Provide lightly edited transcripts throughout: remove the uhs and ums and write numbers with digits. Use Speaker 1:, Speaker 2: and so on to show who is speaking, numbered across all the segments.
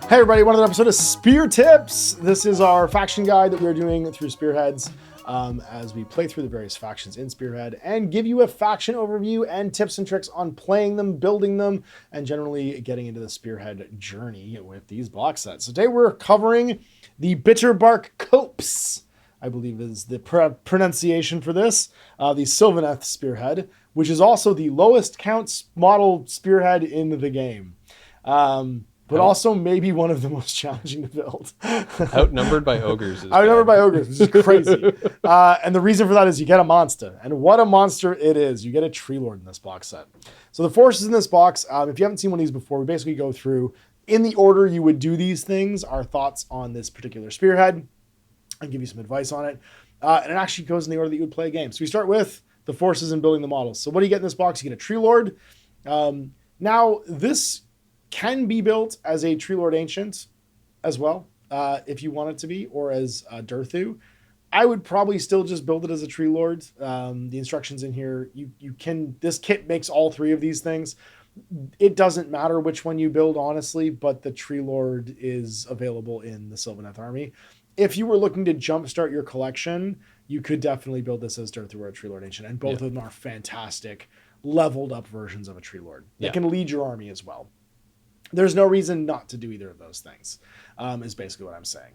Speaker 1: Hey everybody, another episode of Spear Tips. This is our faction guide that we're doing through Spearheads as we play through the various factions in Spearhead and give you a faction overview and tips and tricks on playing them, building them, and generally getting into the Spearhead journey with these box sets. So today we're covering the Bitterbark Copse, I believe is the pronunciation for this, the Sylvaneth Spearhead, which is also the lowest count model Spearhead in the game. But also maybe one of the most challenging to build.
Speaker 2: Outnumbered by ogres.
Speaker 1: Outnumbered by ogres, which is crazy. And the reason for that is you get a monster. And what a monster it is. You get a Tree Lord in this box set. So the forces in this box, if you haven't seen one of these before, we basically go through, in the order you would do these things, our thoughts on this particular Spearhead, and give you some advice on it. And it actually goes in the order that you would play a game. So we start with the forces and building the models. So what do you get in this box? You get a Tree Lord. Now, this can be built as a Tree Lord Ancient as well, if you want it to be, or as Durthu. I would probably still just build it as a Tree Lord. The instructions in here, you can, this kit makes all three of these things. It doesn't matter which one you build, honestly, but the Tree Lord is available in the Sylvaneth army. If you were looking to jumpstart your collection, you could definitely build this as Durthu or a Tree Lord Ancient, and both of them are fantastic leveled up versions of a Tree Lord. They can lead your army as well. There's no reason not to do either of those things, is basically what I'm saying.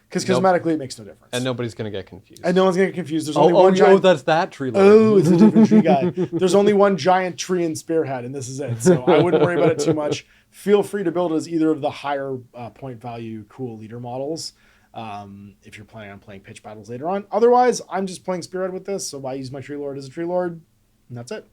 Speaker 1: Because cosmetically, it makes no difference.
Speaker 2: And nobody's going to get confused.
Speaker 1: And no one's going to get confused. There's only one giant...
Speaker 2: that's that Tree Lord.
Speaker 1: Oh, it's a different tree guy. There's only one giant tree in Spearhead, and this is it. So I wouldn't worry about it too much. Feel free to build it as either of the higher point value cool leader models if you're planning on playing pitch battles later on. Otherwise, I'm just playing Spearhead with this, so I use my Tree Lord as a Tree Lord, and that's it.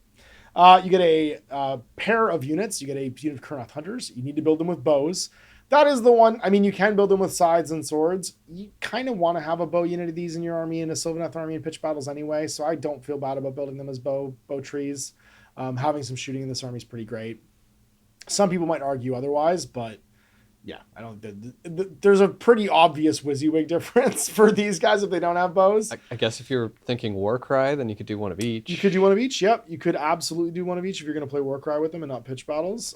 Speaker 1: You get a pair of units. You get a unit of Kurnoth Hunters. You need to build them with bows. That is the one. I mean, you can build them with scythes and swords. You kind of want to have a bow unit of these in your army, in a Sylvaneth army in pitch battles anyway, so I don't feel bad about building them as bow trees. Having some shooting in this army is pretty great. Some people might argue otherwise, but yeah, I don't. There's a pretty obvious WYSIWYG difference for these guys if they don't have bows.
Speaker 2: I guess if you're thinking Warcry, then you could do one of each.
Speaker 1: You could do one of each. Yep, you could absolutely do one of each if you're going to play Warcry with them and not pitch battles.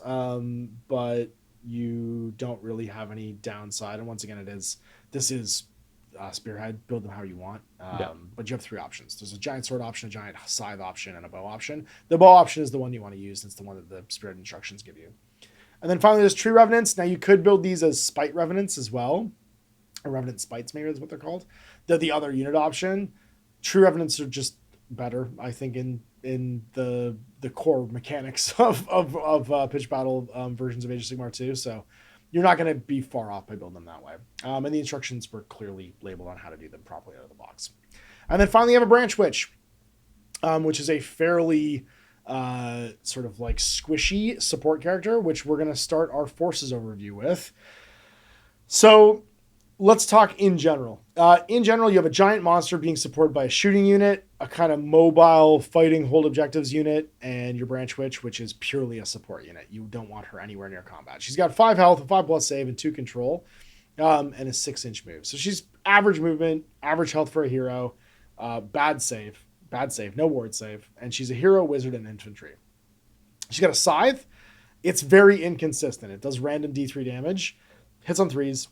Speaker 1: But you don't really have any downside. And once again, this is Spearhead. Build them how you want. But you have three options. There's a giant sword option, a giant scythe option, and a bow option. The bow option is the one you want to use. It's the one that the Spearhead instructions give you. And then finally, there's Tree Revenants. Now, you could build these as Spite Revenants as well. Or Revenant Spites, maybe is what they're called. They're the other unit option. Tree Revenants are just better, I think, in the core mechanics of pitch battle versions of Age of Sigmar 2. So you're not going to be far off by building them that way. And the instructions were clearly labeled on how to do them properly out of the box. And then finally, you have a Branch Witch, which is a fairly... sort of like squishy support character, which we're going to start our forces overview with. So let's talk in general. In general, you have a giant monster being supported by a shooting unit, a kind of mobile fighting hold objectives unit, and your Branch Witch, which is purely a support unit. You don't want her anywhere near combat. She's got 5 health, a 5+ save, and 2 control, and a 6-inch move. So she's average movement, average health for a hero, bad save, no ward save, and she's a hero, wizard, and infantry. She's got a scythe. It's very inconsistent. It does random D3 damage, hits on 3s,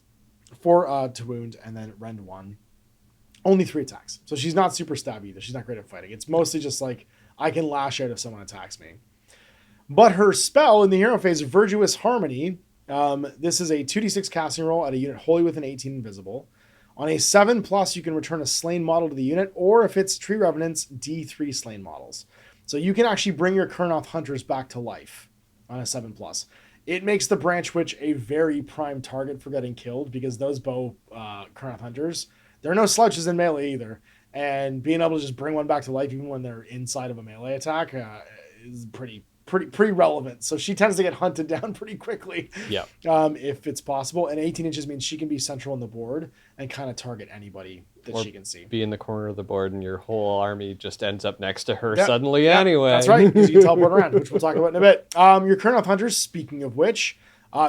Speaker 1: 4 to wound, and then rend 1. Only 3 attacks. So she's not super stabby either. She's not great at fighting. It's mostly just like, I can lash out if someone attacks me. But her spell in the hero phase, Virtuous Harmony, this is a 2d6 casting roll at a unit wholly with an 18 invisible. On a 7+, you can return a slain model to the unit, or if it's Tree Revenants, D3 slain models. So you can actually bring your Kurnoth Hunters back to life on a 7+. It makes the Branch Witch a very prime target for getting killed, because those bow Kurnoth Hunters, there are no slouches in melee either. And being able to just bring one back to life, even when they're inside of a melee attack, is pretty relevant. So she tends to get hunted down pretty quickly.
Speaker 2: Yeah.
Speaker 1: If it's possible. And 18 inches means she can be central on the board and kind of target anybody that she can see.
Speaker 2: Be in the corner of the board and your whole army just ends up next to her suddenly anyway.
Speaker 1: That's right, because you can teleport around, which we'll talk about in a bit. Your Kurnoth Hunters, speaking of which,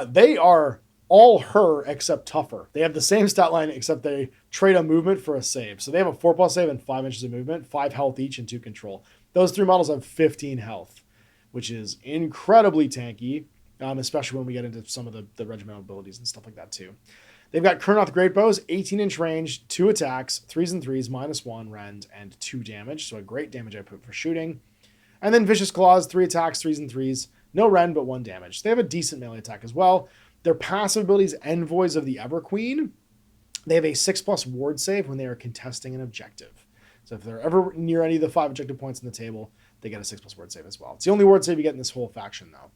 Speaker 1: they are all her except tougher. They have the same stat line except they trade a movement for a save. So they have a 4+ save and 5 inches of movement, 5 health each, and 2 control. Those 3 models have 15 health, which is incredibly tanky. especially when we get into some of the regimental abilities and stuff like that too. They've got Kurnoth Greatbows, 18-inch range, 2 attacks, 3s and 3s, -1 rend, and 2 damage. So a great damage output for shooting. And then Vicious Claws, 3 attacks, 3s and 3s, no rend, but 1 damage. They have a decent melee attack as well. Their passive ability is Envoys of the Everqueen. They have a 6+ ward save when they are contesting an objective. So if they're ever near any of the 5 objective points on the table, they get a 6+ ward save as well. It's the only ward save you get in this whole faction, though.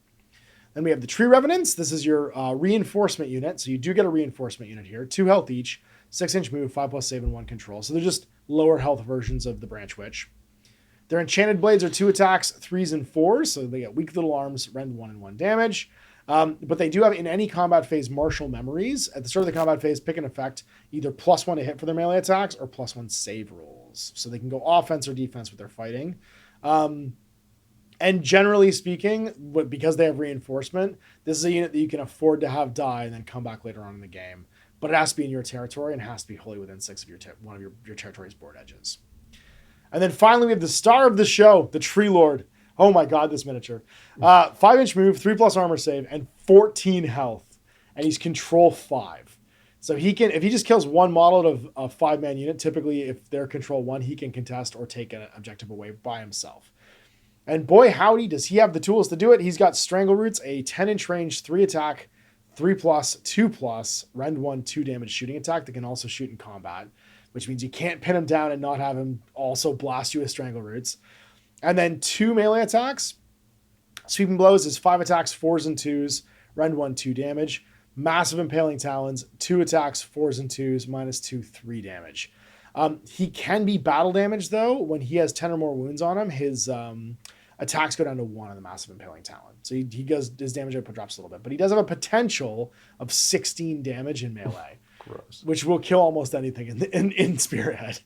Speaker 1: Then we have the Tree Revenants. This is your reinforcement unit. So you do get a reinforcement unit here. 2 health each, 6-inch move, 5+ save, and 1 control. So they're just lower health versions of the Branch Witch. Their Enchanted Blades are 2 attacks, 3s and 4s. So they get weak little arms, rend 1 and 1 damage. But they do have, in any combat phase, martial memories. At the start of the combat phase, pick an effect, either +1 to hit for their melee attacks or +1 save rolls. So they can go offense or defense with their fighting. And generally speaking, because they have reinforcement, this is a unit that you can afford to have die and then come back later on in the game. But it has to be in your territory and has to be wholly within 6 of one of your territory's board edges. And then finally, we have the star of the show, the Tree Lord. Oh my God, this miniature. 5-inch move, 3+ armor save, and 14 health. And he's control 5. So he can, if he just kills one model of a 5-man unit, typically if they're control 1, he can contest or take an objective away by himself. And boy, howdy, does he have the tools to do it. He's got Strangle Roots, a 10-inch range, 3 attack, 3+, 2+, rend 1, 2 damage shooting attack that can also shoot in combat, which means you can't pin him down and not have him also blast you with Strangle Roots. And then 2 melee attacks. Sweeping Blows is 5 attacks, 4s and 2s, rend 1, 2 damage. Massive Impaling Talons, 2 attacks, 4s and 2s, -2, 3 damage. He can be battle damage, though. When he has 10 or more wounds on him, his attacks go down to 1 on the Massive Impaling Talon. So he does, his damage output drops a little bit. But he does have a potential of 16 damage in melee.
Speaker 2: Gross.
Speaker 1: Which will kill almost anything in Spearhead.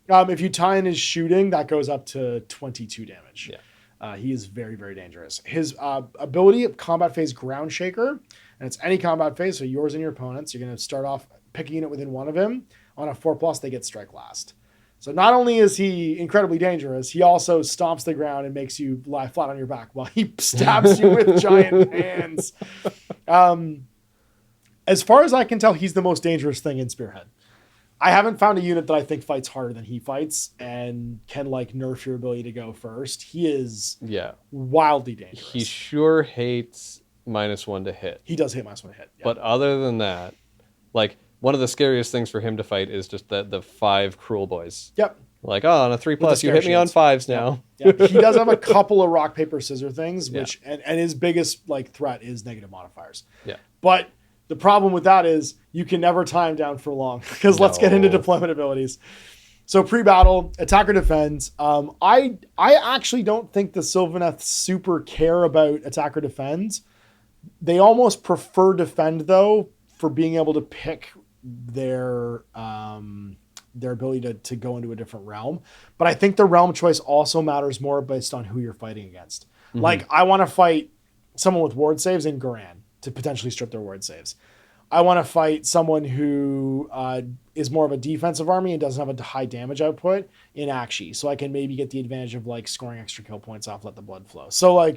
Speaker 1: If you tie in his shooting, that goes up to 22 damage.
Speaker 2: Yeah.
Speaker 1: He is very, very dangerous. His ability, combat phase Ground Shaker, and it's any combat phase, so yours and your opponent's. You're going to start off, pick a unit within one of him. On a 4+, they get strike last. So not only is he incredibly dangerous, he also stomps the ground and makes you lie flat on your back while he stabs you with giant hands. As far as I can tell, he's the most dangerous thing in Spearhead. I haven't found a unit that I think fights harder than he fights and can nerf your ability to go first. He is wildly dangerous.
Speaker 2: He sure hates -1 to hit.
Speaker 1: He does hit -1 to hit. Yeah.
Speaker 2: But other than that, one of the scariest things for him to fight is just the 5 Cruel Boys.
Speaker 1: Yep.
Speaker 2: On a 3+, you hit me on 5s now.
Speaker 1: Yep. He does have a couple of rock, paper, scissor things, which and his biggest threat is negative modifiers.
Speaker 2: Yeah.
Speaker 1: But the problem with that is you can never tie him down for long because let's get into deployment abilities. So pre-battle, attack or defend. I actually don't think the Sylvaneth super care about attack or defend. They almost prefer defend, though, for being able to pick their ability to go into a different realm. But I think the realm choice also matters more based on who you're fighting against. Mm-hmm. I want to fight someone with ward saves in Garan to potentially strip their ward saves. I want to fight someone who is more of a defensive army and doesn't have a high damage output in Akshi. So I can maybe get the advantage of scoring extra kill points off, let the blood flow. So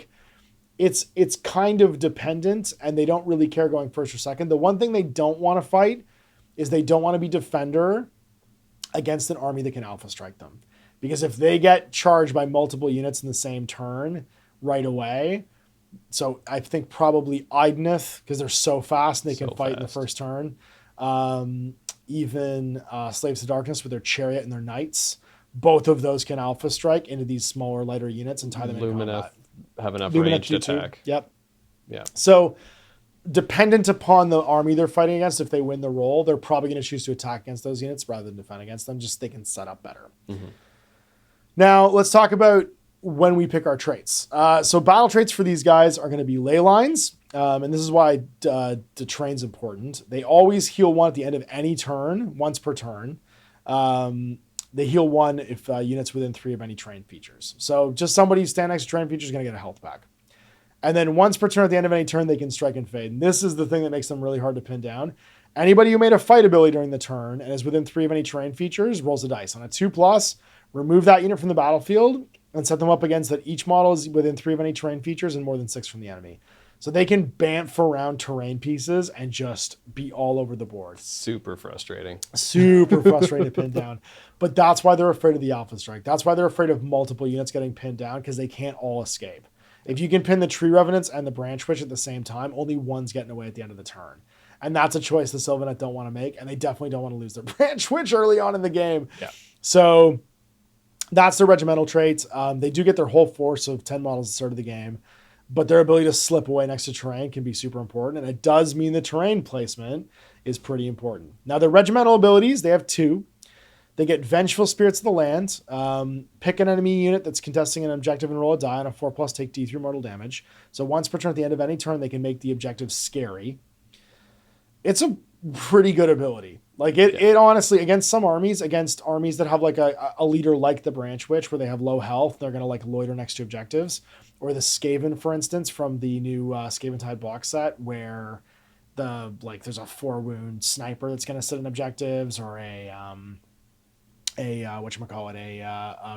Speaker 1: it's kind of dependent, and they don't really care going first or second. The one thing they don't want to fight is they don't want to be defender against an army that can alpha strike them. Because if they get charged by multiple units in the same turn right away, so I think probably Idneth, because they're so fast and they can fight in the first turn. Even Slaves to Darkness with their Chariot and their Knights. Both of those can alpha strike into these smaller, lighter units and tie them in combat.
Speaker 2: Have enough ranged attack.
Speaker 1: Yep.
Speaker 2: Yeah.
Speaker 1: So dependent upon the army they're fighting against, if they win the roll, they're probably going to choose to attack against those units rather than defend against them. Just they can set up better. Mm-hmm. Now let's talk about when we pick our traits. So battle traits for these guys are going to be ley lines. And this is why the train's important. They always heal 1 at the end of any turn, once per turn. They heal 1 if units within 3 of any train features. So just somebody standing next to train features is going to get a health back. And then once per turn at the end of any turn, they can strike and fade. And this is the thing that makes them really hard to pin down. Anybody who made a fight ability during the turn and is within 3 of any terrain features rolls a dice. On a 2+, remove that unit from the battlefield and set them up against that each model is within 3 of any terrain features and more than 6 from the enemy. So they can bamf around terrain pieces and just be all over the board.
Speaker 2: Super frustrating.
Speaker 1: Super frustrating to pin down. But that's why they're afraid of the Alpha Strike. That's why they're afraid of multiple units getting pinned down, because they can't all escape. If you can pin the Tree Revenants and the Branch Witch at the same time, only one's getting away at the end of the turn. And that's a choice the Sylvaneth don't want to make, and they definitely don't want to lose their Branch Witch early on in the game.
Speaker 2: Yeah.
Speaker 1: So that's their regimental traits. They do get their whole force of 10 models at the start of the game, but their ability to slip away next to terrain can be super important, and it does mean the terrain placement is pretty important. Now, their regimental abilities, they have 2. They get Vengeful Spirits of the Land. Pick an enemy unit that's contesting an objective and roll a die, on a 4+, take D3 mortal damage. So once per turn at the end of any turn, they can make the objective scary. It's a pretty good ability. Like it honestly, against some armies, against armies that have like a leader like the Branch Witch, where they have low health, they're going to like loiter next to objectives. Or the Skaven, for instance, from the new Skaventide box set, where there's a 4-wound sniper that's going to sit in objectives, or a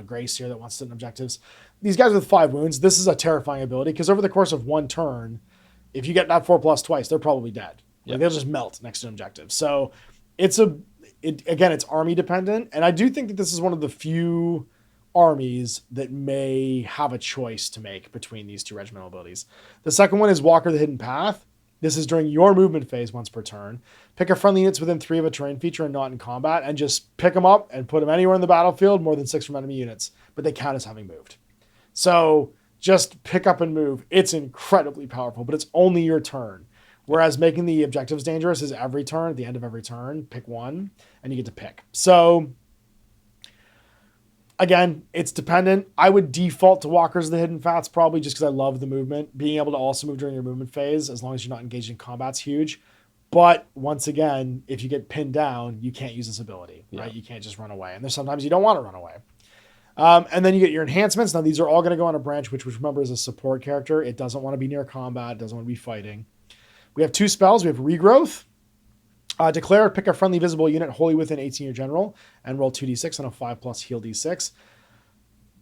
Speaker 1: Grey Seer that wants to sit in objectives. These guys with 5 wounds, this is a terrifying ability, because over the course of one turn, if you get that 4+ twice, they're probably dead. Like, they'll just melt next to an objective. So it's army dependent. And I do think that this is one of the few armies that may have a choice to make between these 2 regimental abilities. The second one is Walker the Hidden Path. This is during your movement phase once per turn. Pick a friendly units within 3 of a terrain feature and not in combat, and just pick them up and put them anywhere in the battlefield, more than 6 from enemy units, but they count as having moved. So just pick up and move. It's incredibly powerful, but it's only your turn. Whereas making the objectives dangerous is every turn. At the end of every turn, pick one, and you get to pick. So again, it's dependent. I would default to Walkers of the Hidden Paths, probably just because I love the movement. Being able to also move during your movement phase, as long as you're not engaged in combat's huge. But once again, if you get pinned down, you can't use this ability, right? You can't just run away. And there's sometimes you don't want to run away. And then you get your enhancements. Now, these are all going to go on a Branch, which remember is a support character. It doesn't want to be near combat. It doesn't want to be fighting. We have 2 spells. We have Regrowth. Declare, pick a friendly visible unit wholly within 18 your general, and roll 2d6 on a 5+ heal d6.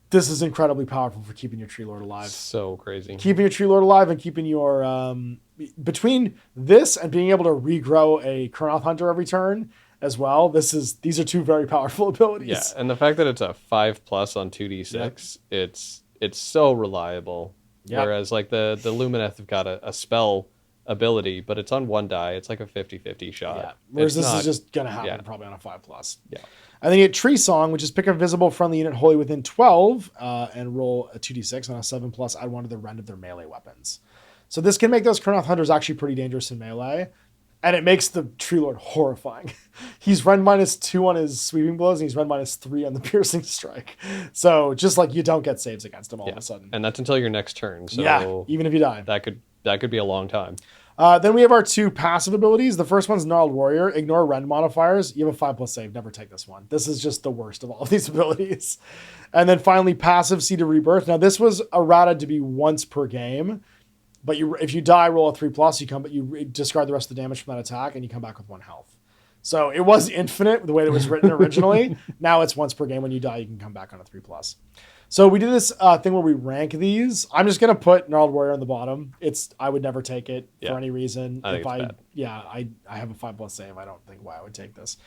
Speaker 1: This is incredibly powerful for keeping your Tree Lord alive.
Speaker 2: So crazy.
Speaker 1: Keeping your Tree Lord alive and keeping your... between this and being able to regrow a Kurnoth Hunter every turn as well, these are 2 very powerful abilities.
Speaker 2: Yeah, and the fact that it's a 5+ on 2d6, it's so reliable. Yep. Whereas like the Lumineth have got a spell ability, but it's on 1 die. It's like a 50-50 shot. Yeah.
Speaker 1: Whereas this is just going to happen probably on a 5+.
Speaker 2: Yeah.
Speaker 1: And then you get Tree Song, which is pick a visible friendly unit wholly within 12 and roll a 2d6 on a 7+, add 1 to the rend of their melee weapons. So this can make those Kurnoth Hunters actually pretty dangerous in melee. And it makes the Tree Lord horrifying. He's rend -2 on his sweeping blows, and he's rend -3 on the piercing strike. So just like you don't get saves against him all of a sudden.
Speaker 2: And that's until your next turn. So
Speaker 1: even if you die.
Speaker 2: That could be a long time.
Speaker 1: Then we have our 2 passive abilities. The first one's Gnarled Warrior. Ignore rend modifiers. You have a 5+ save. Never take this one. This is just the worst of all of these abilities. And then finally, passive Seed of Rebirth. Now, this was errated to be once per game. But if you die, roll a 3+, you discard the rest of the damage from that attack, and you come back with 1 health. So it was infinite the way it was written originally. Now it's once per game. When you die, you can come back on a 3+. So we did this thing where we rank these. I'm just gonna put Gnarled Warrior on the bottom. I would never take it for any reason.
Speaker 2: I think it's
Speaker 1: bad. I have a 5+ save. I don't think why I would take this.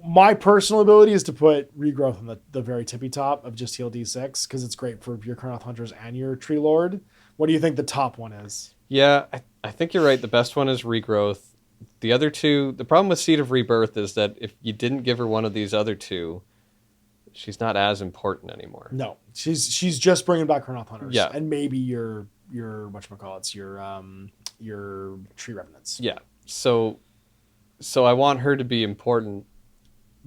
Speaker 1: My personal ability is to put Regrowth on the very tippy top of just heal d6, because it's great for your Kurnoth Hunters and your Tree Lord. What do you think the top one is?
Speaker 2: Yeah, I think you're right. The best one is Regrowth. The other 2, the problem with Seed of Rebirth is that if you didn't give her one of these other 2, she's not as important anymore. No,
Speaker 1: she's just bringing back Kurnoth Hunters.
Speaker 2: Yeah,
Speaker 1: and maybe your whatchamacallits, your Tree Revenants.
Speaker 2: Yeah, so I want her to be important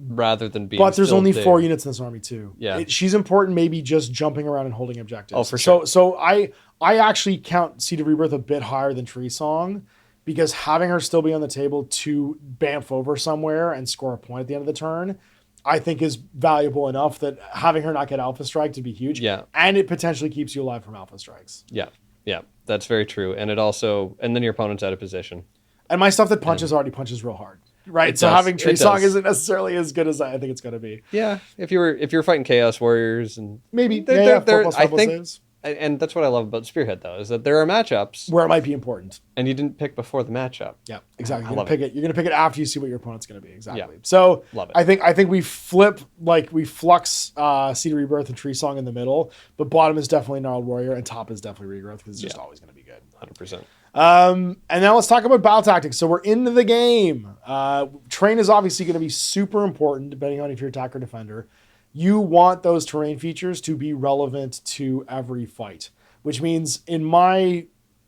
Speaker 2: rather than being.
Speaker 1: But there's only 4 units in this army too.
Speaker 2: Yeah,
Speaker 1: she's important. Maybe just jumping around and holding objectives.
Speaker 2: Oh, for sure.
Speaker 1: So I actually count Seed of Rebirth a bit higher than Tree Song, because having her still be on the table to bamf over somewhere and score a point at the end of the turn, I think is valuable enough that having her not get Alpha Strike to be huge.
Speaker 2: Yeah.
Speaker 1: And it potentially keeps you alive from Alpha Strikes.
Speaker 2: Yeah. Yeah. That's very true. And then your opponent's out of position.
Speaker 1: And my stuff that punches already punches real hard. Right. So having Tree Song isn't necessarily as good as I think it's going to be.
Speaker 2: Yeah. If you were fighting Chaos Warriors and
Speaker 1: maybe
Speaker 2: they're,
Speaker 1: 4+5
Speaker 2: I think
Speaker 1: saves.
Speaker 2: And that's what I love about Spearhead, though, is that there are matchups
Speaker 1: where it might be important.
Speaker 2: and you didn't pick before the matchup.
Speaker 1: Yeah, exactly.
Speaker 2: I
Speaker 1: You're
Speaker 2: love
Speaker 1: gonna pick it. You're gonna pick it after you see what your opponent's gonna be. Exactly.
Speaker 2: Yeah.
Speaker 1: So
Speaker 2: Love it.
Speaker 1: I think we flip, like we flux Seed of Rebirth and Tree Song in the middle, but bottom is definitely Gnarled Warrior and top is definitely Regrowth because it's just always gonna be good.
Speaker 2: 100%.
Speaker 1: And now let's talk about battle tactics. So we're into the game. Terrain is obviously going to be super important depending on if you're attacker or defender. You want those terrain features to be relevant to every fight, which means in my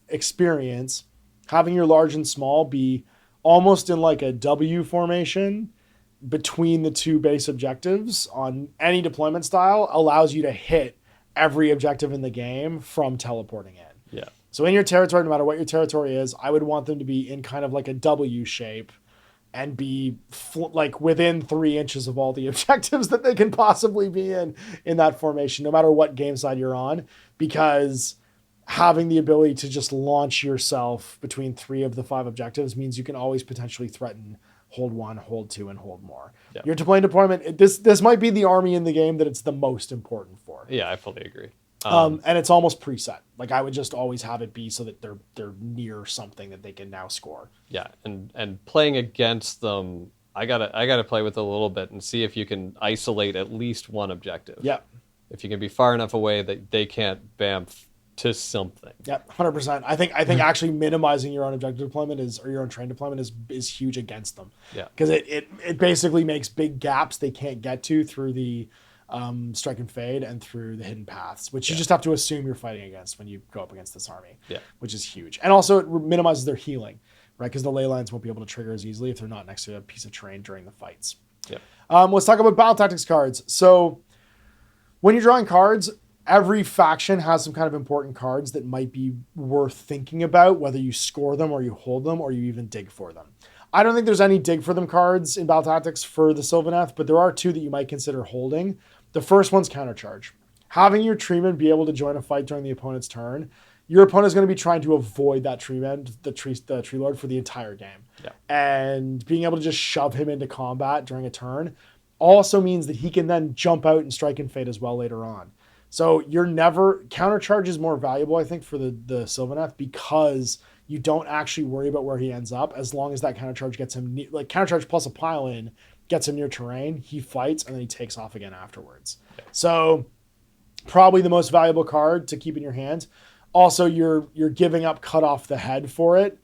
Speaker 1: experience, having your large and small be almost in like a W formation between the two base objectives on any deployment style allows you to hit every objective in the game from teleporting in.
Speaker 2: Yeah.
Speaker 1: So in your territory, no matter what your territory is, I would want them to be in kind of like a W shape and be like within 3 inches of all the objectives that they can possibly be in that formation, no matter what game side you're on, because having the ability to just launch yourself between 3 of the 5 objectives means you can always potentially threaten hold 1, hold 2, and hold more.
Speaker 2: Yeah.
Speaker 1: Your deployment, this might be the army in the game that it's the most important for.
Speaker 2: Yeah, I fully agree.
Speaker 1: And it's almost preset. Like I would just always have it be so that they're near something that they can now score.
Speaker 2: Yeah, and playing against them, I gotta play with it a little bit and see if you can isolate at least one objective.
Speaker 1: Yeah.
Speaker 2: If you can be far enough away that they can't bamf to something.
Speaker 1: Yep, 100%. I think actually minimizing your own objective deployment or your own train deployment is huge against them.
Speaker 2: Yeah.
Speaker 1: Because it basically makes big gaps they can't get to through the strike and fade and through the hidden paths, which you just have to assume you're fighting against when you go up against this army.
Speaker 2: Yeah.
Speaker 1: Which is huge. And also it minimizes their healing, right? Because the ley lines won't be able to trigger as easily if they're not next to a piece of terrain during the fights.
Speaker 2: Yeah.
Speaker 1: Let's talk about battle tactics cards. So when you're drawing cards, every faction has some kind of important cards that might be worth thinking about, whether you score them or you hold them or you even dig for them. I don't think there's any dig for them cards in battle tactics for the Sylvaneth, but there are 2 that you might consider holding. The first one's countercharge. Having your treeman be able to join a fight during the opponent's turn, your opponent is going to be trying to avoid that treeman, the tree lord, for the entire game.
Speaker 2: Yeah.
Speaker 1: And being able to just shove him into combat during a turn also means that he can then jump out and strike and fade as well later on. So countercharge is more valuable, I think, for the Sylvaneth because you don't actually worry about where he ends up as long as that countercharge gets him, like countercharge plus a pile in gets him near terrain, he fights, and then he takes off again afterwards. Okay. So probably the most valuable card to keep in your hand. Also, you're giving up cut off the head for it.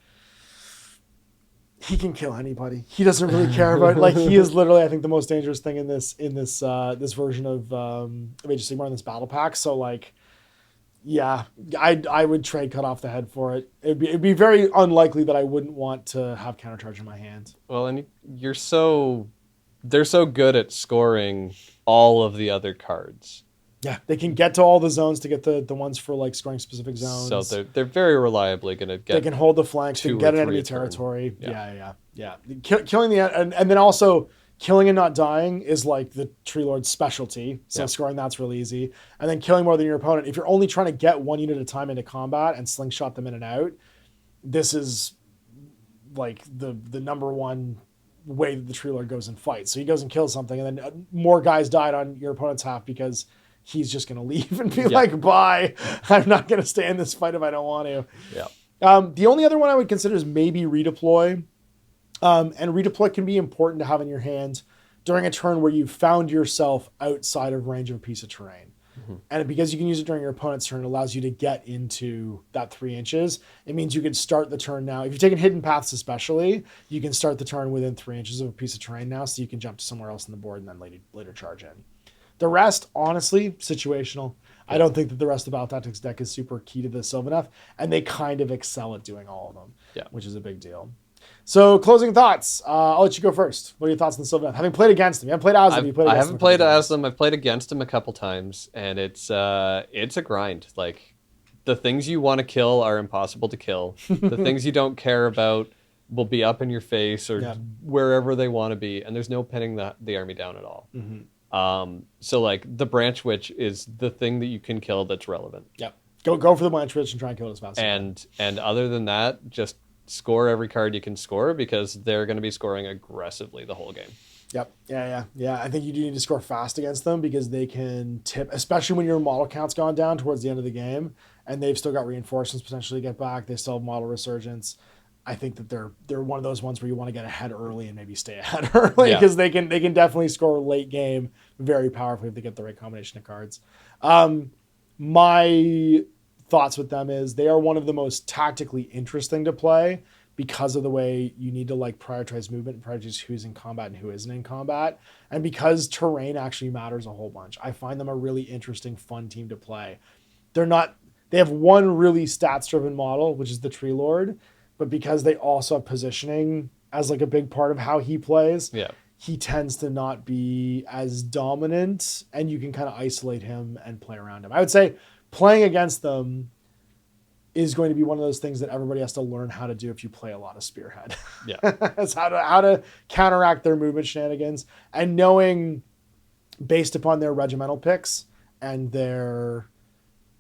Speaker 1: He can kill anybody. He doesn't really care about like he is literally, I think, the most dangerous thing in this version of Age of Sigmar in this battle pack. So like, yeah, I would trade cut off the head for it. It'd be very unlikely that I wouldn't want to have countercharge in my hand.
Speaker 2: Well, and they're so good at scoring all of the other cards.
Speaker 1: Yeah, they can get to all the zones to get the ones for like scoring specific zones.
Speaker 2: So they're very reliably going to get.
Speaker 1: They can hold the flanks. They can get an enemy territory. Yeah. Killing and then also killing and not dying is like the Tree Lord's specialty. So scoring that's really easy. And then killing more than your opponent. If you're only trying to get one unit at a time into combat and slingshot them in and out, this is like the number one way that the Tree Lord goes and fights. So he goes and kills something, and then more guys died on your opponent's half because he's just going to leave and be like, bye, I'm not going to stay in this fight if I don't want to.
Speaker 2: Yeah.
Speaker 1: The only other one I would consider is maybe redeploy. And redeploy can be important to have in your hand during a turn where you've found yourself outside of range of a piece of terrain. Mm-hmm. And because you can use it during your opponent's turn, it allows you to get into that 3 inches. It means you can start the turn now. If you've taken hidden paths especially, you can start the turn within 3 inches of a piece of terrain now, so you can jump to somewhere else on the board and then later charge in. The rest, honestly, situational. I don't think that the rest of the Battle Tactics deck is super key to the Sylvaneth, and they kind of excel at doing all of them, which is a big deal. So, closing thoughts. I'll let you go first. What are your thoughts on the Sylvaneth? Having played against them, you haven't played as them.
Speaker 2: I haven't played as them. I've played against them a couple times, and it's a grind. Like, the things you want to kill are impossible to kill. The things you don't care about will be up in your face or wherever they want to be, and there's no pinning the army down at all. Mm-hmm. So like the Branch Witch is the thing that you can kill that's relevant.
Speaker 1: Yep. Go for the Branch Witch and try and kill it as fast as
Speaker 2: you can. And other than that, just score every card you can score because they're going to be scoring aggressively the whole game.
Speaker 1: Yep. Yeah. I think you do need to score fast against them because they can tip, especially when your model count's gone down towards the end of the game, and they've still got reinforcements potentially to get back. They still have model resurgence. I think that they're one of those ones where you want to get ahead early and maybe stay ahead early because they can definitely score late game very powerfully if they get the right combination of cards. My thoughts with them is they are one of the most tactically interesting to play because of the way you need to like prioritize movement and prioritize who's in combat and who isn't in combat, and because terrain actually matters a whole bunch. I find them a really interesting, fun team to play. They have one really stats driven model, which is the Tree Lord, but because they also have positioning as like a big part of how he plays, he tends to not be as dominant, and you can kind of isolate him and play around him. I would say playing against them is going to be one of those things that everybody has to learn how to do if you play a lot of Spearhead.
Speaker 2: Yeah.
Speaker 1: It's how to counteract their movement shenanigans, and knowing based upon their regimental picks and their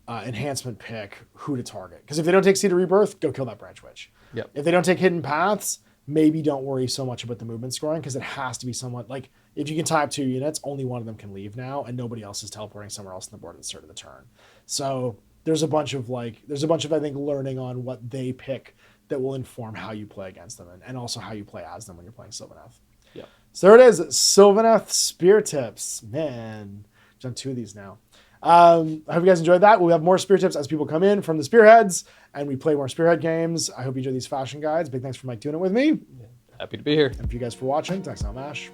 Speaker 1: enhancement pick who to target. Because if they don't take Seed of Rebirth, go kill that Branch Witch.
Speaker 2: Yep.
Speaker 1: If they don't take Hidden Paths, maybe don't worry so much about the movement scoring, because it has to be somewhat like if you can tie up 2 units, only one of them can leave now, and nobody else is teleporting somewhere else on the board at the start of the turn. So there's a bunch of I think learning on what they pick that will inform how you play against them, and also how you play as them when you're playing Sylvaneth.
Speaker 2: Yeah.
Speaker 1: So there it is, Sylvaneth SpearTipZ. Man, I've done 2 of these now. I hope you guys enjoyed that. We'll have more spear tips as people come in from the Spearheads, and we play more Spearhead games. I hope you enjoy these fashion guides. Big thanks for Mike doing it with me.
Speaker 2: Happy to be here.
Speaker 1: And for you guys for watching. Thanks, Mash.